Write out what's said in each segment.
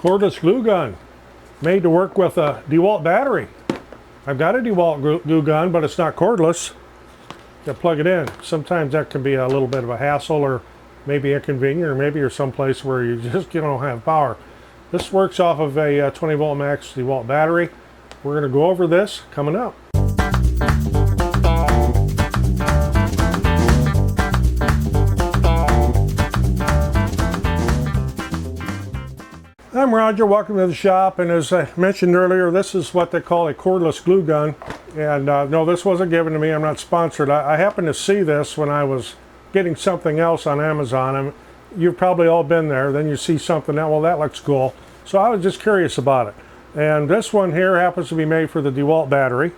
Cordless glue gun, made to work with a DeWalt battery. I've got a DeWalt glue gun, but it's not cordless. You plug it in. Sometimes that can be a little bit of a hassle, or maybe inconvenient, or maybe you're someplace where you don't have power. This works off of a 20 volt max DeWalt battery. We're going to go over this coming up. I'm Roger, welcome to the shop, and as I mentioned earlier, this is what they call a cordless glue gun. And no, this wasn't given to me, I'm not sponsored. I happened to see this when I was getting something else on Amazon, and you've probably all been there. Then you see something that, well, that looks cool. So I was just curious about it. And this one here happens to be made for the DeWalt battery,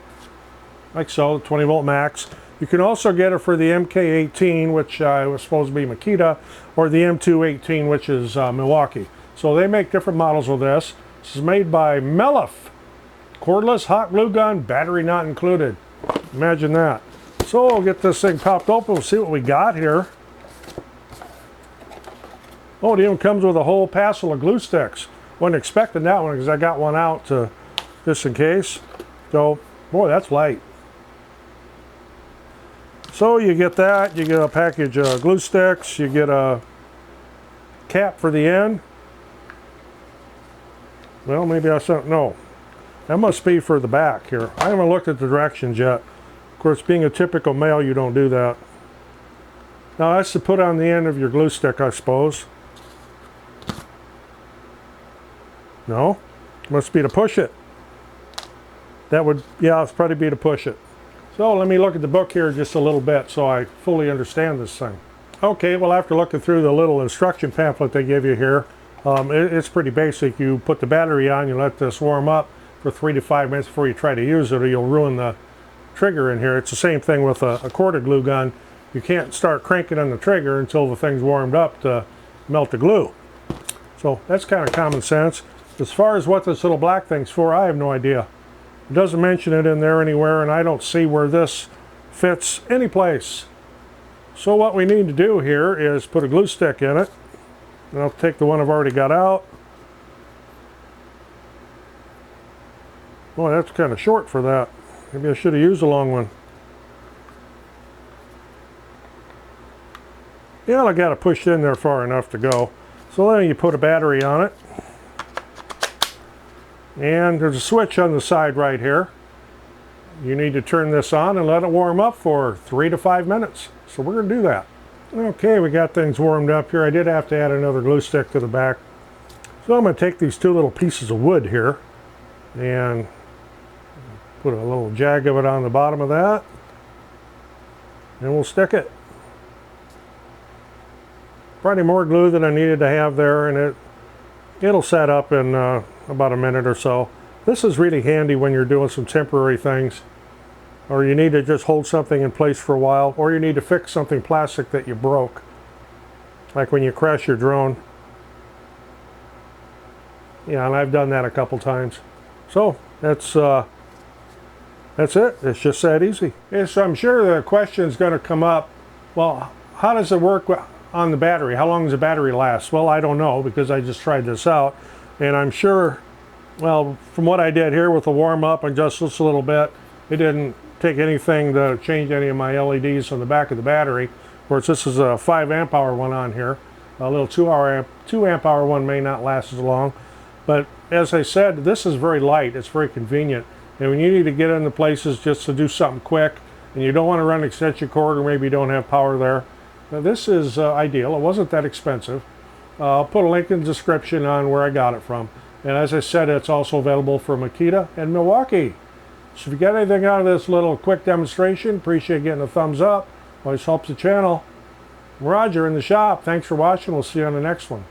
like so, 20 volt max. You can also get it for the MK18, which was supposed to be Makita, or the M218, which is Milwaukee. So they make different models of this. This is made by Mellif. Cordless hot glue gun, battery not included. Imagine that. So we'll get this thing popped open. We'll see what we got here. Oh, it even comes with a whole passel of glue sticks. Wasn't expecting that one because I got one out just in case. So, boy, that's light. So you get that. You get a package of glue sticks. You get a cap for the end. Well, maybe I said no. That must be for the back here. I haven't looked at the directions yet. Of course, being a typical male, you don't do that. Now that's to put on the end of your glue stick, I suppose. No, must be to push it. That would, yeah, it's probably be to push it. So let me look at the book here just a little bit so I fully understand this thing. Okay, well, after looking through the little instruction pamphlet they give you here, it's pretty basic. You put the battery on, you let this warm up for 3 to 5 minutes before you try to use it, or you'll ruin the trigger in here. It's the same thing with a corded glue gun. You can't start cranking on the trigger until the thing's warmed up to melt the glue. So that's kind of common sense. As far as what this little black thing's for, I have no idea. It doesn't mention it in there anywhere, and I don't see where this fits any place. So what we need to do here is put a glue stick in it. And I'll take the one I've already got out. Boy, that's kind of short for that. Maybe I should have used a long one. Yeah, I got to push it in there far enough to go. So then you put a battery on it. And there's a switch on the side right here. You need to turn this on and let it warm up for 3 to 5 minutes. So we're going to do that. Okay, we got things warmed up here. I did have to add another glue stick to the back. So I'm going to take these two little pieces of wood here and put a little jag of it on the bottom of that. And we'll stick it. Probably more glue than I needed to have there, and it'll set up in about a minute or so. This is really handy when you're doing some temporary things, or you need to just hold something in place for a while, or you need to fix something plastic that you broke, like when you crash your drone. Yeah, and I've done that a couple times. So that's it. It's just that easy. Yeah, so I'm sure the question is going to come up, well, how does it work on the battery? How long does the battery last? Well, I don't know, because I just tried this out, and I'm sure, well, from what I did here with the warm up and just a little bit, it didn't take anything to change any of my LEDs on the back of the battery. Of course, this is a 5 amp hour one on here. A little 2 amp hour one may not last as long, but as I said, this is very light. It's very convenient, and when you need to get into places just to do something quick and you don't want to run an extension cord, or maybe you don't have power there, now this is ideal. It wasn't that expensive. I'll put a link in the description on where I got it from, and as I said, it's also available for Makita and Milwaukee. So if you got anything out of this little quick demonstration, appreciate getting a thumbs up. Always helps the channel. Roger in the shop. Thanks for watching. We'll see you on the next one.